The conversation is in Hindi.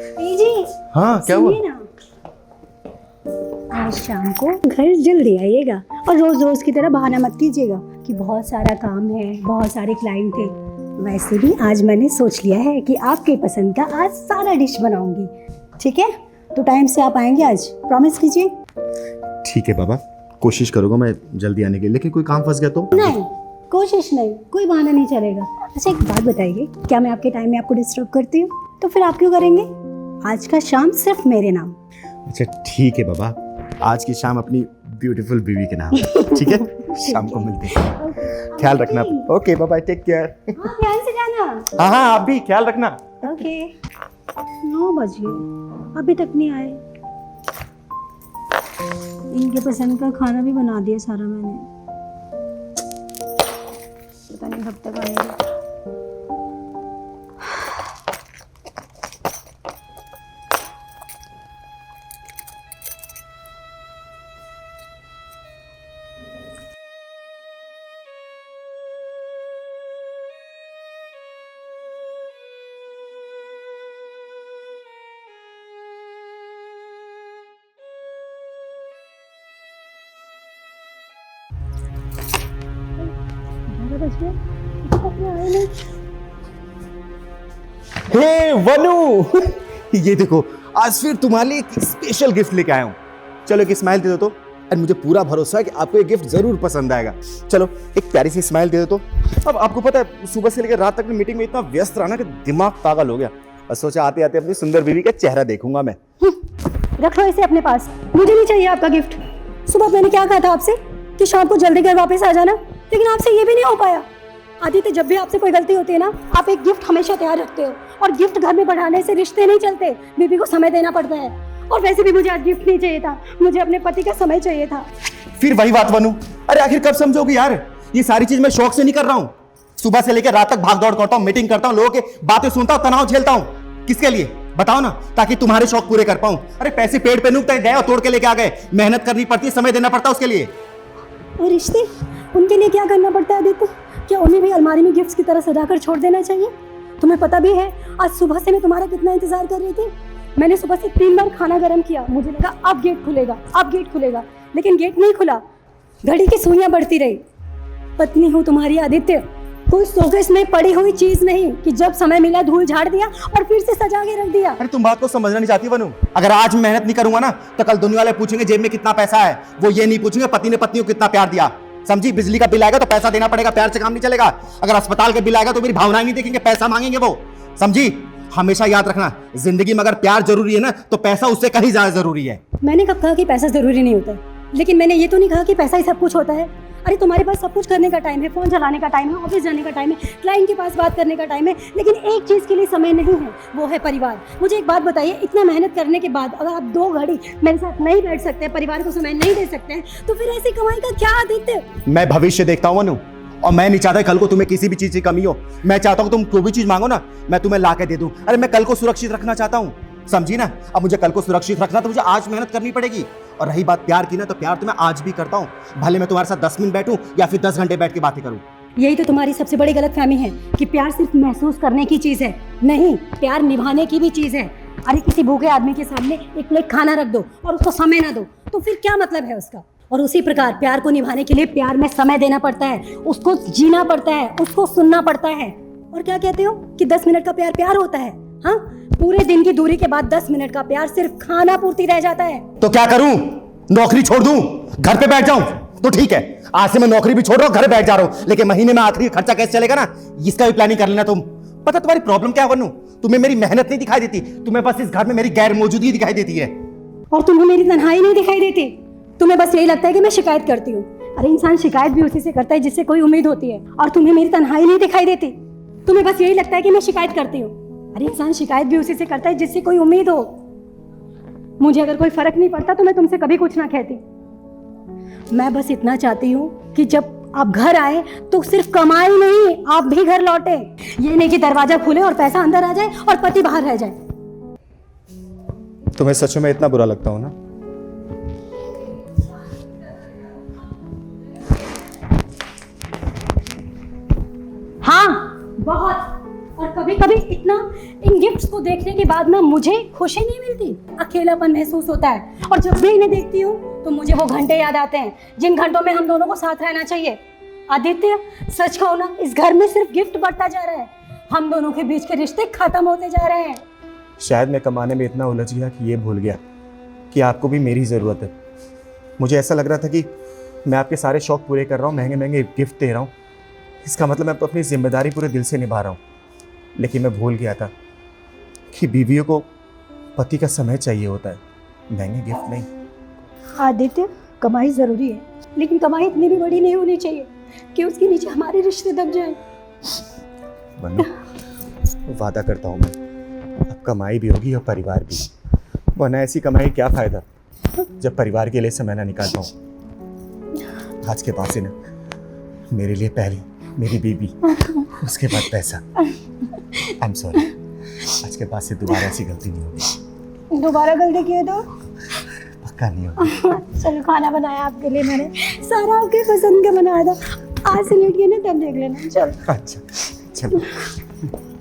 जी हाँ क्या हुआ? सुनिए ना, आज शाम को घर जल्दी आइएगा और रोज रोज की तरह बहाना मत कीजिएगा कि बहुत सारा काम है, बहुत सारे क्लाइंट थे। वैसे भी आज मैंने सोच लिया है कि आपके पसंद का आज सारा डिश बनाऊंगी। ठीक है, तो टाइम से आप आएंगे आज, प्रॉमिस कीजिए। ठीक है बाबा, कोशिश करूंगा मैं जल्दी आने की, लेकिन कोई काम फंस गया तो? नहीं, कोशिश नहीं, कोई बहाना नहीं चलेगा। अच्छा एक बात बताइए, क्या मैं आपके टाइम में आपको डिस्टर्ब करती हूँ? तो फिर आप क्यों करेंगे? आज का शाम सिर्फ मेरे नाम। अच्छा ठीक है बाबा, आज की शाम अपनी ब्यूटीफुल बीवी के नाम है। ठीक है, शाम को मिलते हैं। ख्याल रखना। Okay bye bye, take care. हाँ ध्यान से जाना। हाँ हाँ आप भी ख्याल रखना। ओके। 9 बज गए, अभी तक नहीं आए। इनके पसंद का खाना भी बना दिया सारा मैंने, पता नहीं कब तक आएंगे। हे वनु, ये देखो आज फिर तुम्हारे लिए एक स्पेशल गिफ्ट लेके आया हूँ। चलो एक स्माइल दे दो तो, और मुझे पूरा भरोसा है कि आपको ये गिफ्ट जरूर पसंद आएगा। चलो एक प्यारी सी स्माइल दे दो तो। अब आपको पता है सुबह से लेकर रात तक मैं मीटिंग में इतना व्यस्त रहा ना कि दिमाग पागल हो गया, और सोचा आते आते अपनी सुंदर बीवी का चेहरा देखूंगा मैं। रख लो इसे अपने पास, मुझे नहीं चाहिए आपका गिफ्ट। सुबह मैंने क्या कहा था आपसे कि शाम को जल्दी घर वापस आ जाना, लेकिन आपसे ये भी नहीं हो पाया। आदित्य, जब भी आपसे कोई गलती होती है ना, आप एक गिफ्ट हमेशा तैयार रखते हो, और गिफ्ट घर में बढ़ाने से रिश्ते नहीं चलते, बीबी को समय देना पड़ता है। और वैसे भी मुझे आज गिफ्ट नहीं चाहिए था, मुझे अपने पति का समय चाहिए था। फिर वही बात वनु, अरे आखिर कब समझोगी यार? ये सारी चीज मैं शौक से नहीं कर रहा हूँ। सुबह से लेकर रात तक भाग दौड़ करता हूँ, मीटिंग करता हूँ, लोगों की बातें सुनता हूँ, तनाव झेलता हूँ। किसके लिए बताओ ना, ताकि तुम्हारे शौक पूरे कर पाऊं। अरे पैसे पेड़ पे नूक गए और तोड़ के लेके आ गए, मेहनत करनी पड़ती है, समय देना पड़ता है उसके लिए। और रिश्ते, उनके लिए क्या करना पड़ता है आदित्य? क्या उन्हें भी अलमारी में गिफ्ट्स की तरह सजाकर छोड़ देना चाहिए? तुम्हें पता भी है आज सुबह से मैं तुम्हारा कितना इंतजार कर रही थी। मैंने सुबह से 3 बार खाना गर्म किया, मुझे लगा अब गेट खुलेगा, अब गेट खुलेगा, लेकिन गेट नहीं खुला। घड़ी की सुइयां बढ़ती रही। पत्नी हूँ तुम्हारी आदित्य, कोई शोकेस में पड़ी हुई चीज नहीं कि जब समय मिला धूल झाड़ दिया और फिर से सजा के रख दिया। अरे तुम बात को समझना नहीं चाहती वनु। अगर आज मेहनत नहीं करूंगा ना, तो कल दुनिया वाले पूछेंगे जेब में कितना पैसा है, वो ये नहीं पूछेंगे पति ने पत्नी को कितना प्यार दिया। समझी? बिजली का बिल आएगा तो पैसा देना पड़ेगा, प्यार से काम नहीं चलेगा। अगर अस्पताल का बिल आएगा तो मेरी भावनाएं नहीं देखेंगे, पैसा मांगेंगे वो। समझी? हमेशा याद रखना, जिंदगी में अगर प्यार जरूरी है ना, तो पैसा उससे कहीं ज्यादा जरूरी है। मैंने कब कहा कि पैसा जरूरी नहीं होता है? लेकिन मैंने ये तो नहीं कहा कि पैसा ही सब कुछ होता है। अरे तुम्हारे पास सब कुछ करने का टाइम है, फोन चलाने का टाइम है, ऑफिस जाने का टाइम है, क्लाइंट के पास बात करने का टाइम है, लेकिन एक चीज के लिए समय नहीं है, वो है परिवार। मुझे एक बात बताइए, इतना मेहनत करने के बाद अगर आप 2 घड़ी मेरे साथ नहीं बैठ सकते, परिवार को समय नहीं दे सकते हैं, तो फिर ऐसी कमाई का क्या आदित्य? मैं भविष्य देखता हूँ वनु, और मैं नहीं चाहता कल को तुम्हें किसी भी चीज की कमी हो। मैं चाहता हूँ तुम कोई भी चीज मांगो ना, मैं तुम्हें ला के दे दूं। अरे मैं कल को सुरक्षित रखना चाहता हूँ, समझी ना? अब मुझे कल को सुरक्षित रखना तो मुझे आज मेहनत करनी पड़ेगी। और रही बात प्यार की ना, तो प्यार तो मैं आज भी करता हूँ, भले मैं तुम्हारे साथ 10 मिनट बैठूं या फिर 10 घंटे बैठ के बातें करूं। यही तो तुम्हारी सबसे बड़ी गलतफहमी है कि प्यार सिर्फ महसूस करने की चीज है। नहीं, प्यार निभाने की भी चीज है। अरे किसी भूखे आदमी के सामने एक प्लेट खाना रख दो और उसको समय ना दो, तो फिर क्या मतलब है उसका? और उसी प्रकार प्यार को निभाने के लिए प्यार में समय देना पड़ता है, उसको जीना पड़ता है, उसको सुनना पड़ता है। और क्या कहते हो कि 10 मिनट का प्यार प्यार होता है? हाँ, पूरे दिन की दूरी के बाद 10 मिनट का प्यार सिर्फ खाना पूर्ति रह जाता है। तो क्या करूं? नौकरी छोड़ दूं, घर पे बैठ जाऊं? तो ठीक है, आज से मैं नौकरी भी छोड़ रहा हूं, घर बैठ जा रहा हूं, लेकिन महीने में आखिरी खर्चा कैसे चलेगा ना, इसका भी प्लानिंग कर लेना तुम। पता तुम्हारी प्रॉब्लम क्या बनू? तुम्हें मेरी मेहनत नहीं दिखाई देती, तुम्हें बस इस घर में मेरी गैर मौजूदगी दिखाई देती है। और तुम्हें मेरी तन्हाई नहीं दिखाई देती, तुम्हें बस यही लगता है कि मैं शिकायत करती हूँ। अरे इंसान शिकायत भी उसी से करता है जिससे कोई उम्मीद होती है। और तुम्हें मेरी तन्हाई नहीं दिखाई देती, तुम्हें बस यही लगता है कि मैं शिकायत करती हूँ। अरे इंसान शिकायत भी उसी से करता है जिससे कोई उम्मीद हो। मुझे अगर कोई फर्क नहीं पड़ता तो मैं तुमसे कभी कुछ ना कहती। मैं बस इतना चाहती हूँ कि जब आप घर आए तो सिर्फ कमाई नहीं, आप भी घर लौटे। ये नहीं कि दरवाजा खुले और पैसा अंदर आ जाए और पति बाहर रह जाए। तुम्हें सच में इतना बुरा लगता हो ना? हाँ बहुत। और कभी कभी कभी इतना इन गिफ्ट्स को देखने के बाद ना मुझे खुशी नहीं मिलती, अकेलापन महसूस होता है। और जब भी इन्हें देखती हूँ तो मुझे वो घंटे याद आते हैं जिन घंटों में हम दोनों को साथ रहना चाहिए। आदित्य, सच कहो ना, इस घर में सिर्फ गिफ्ट बढ़ता जा रहा है, हम दोनों के बीच के रिश्ते खत्म होते जा रहे हैं। शायद मैं कमाने में इतना उलझ गया कि ये भूल गया कि आपको भी मेरी ज़रूरत है। मुझे ऐसा लग रहा था कि मैं आपके सारे शौक पूरे कर रहा हूँ, महंगे महंगे गिफ्ट दे रहा हूँ, इसका मतलब मैं अपनी जिम्मेदारी पूरे दिल से निभा रहा हूँ। लेकिन मैं भूल गया था कि बीवियों को पति का समय चाहिए होता है, महंगे गिफ्ट नहीं। आदित्य, कमाई ज़रूरी है, लेकिन कमाई इतनी भी बड़ी नहीं होनी चाहिए कि उसके नीचे हमारे रिश्ते दब जाएं। वनु, वादा करता हूँ मैं, अब कमाई भी होगी और परिवार भी, वरना ऐसी कमाई क्या फ़ायदा जब परिवार के लिए समय ना निकाल पाऊँ। आज के बाद से ना मेरे लिए पहली मेरी बीबी, उसके बाद पैसा। आई एम सॉरी, आज के बाद से दोबारा ऐसी गलती नहीं होगी। दोबारा गलती किए तो पक्का नहीं होगी। चलो, खाना बनाया आपके लिए मैंने, सारा आपके पसंद का बनाया था। आज से लेट गए ना, तब देख लेना। चलो। अच्छा चलो।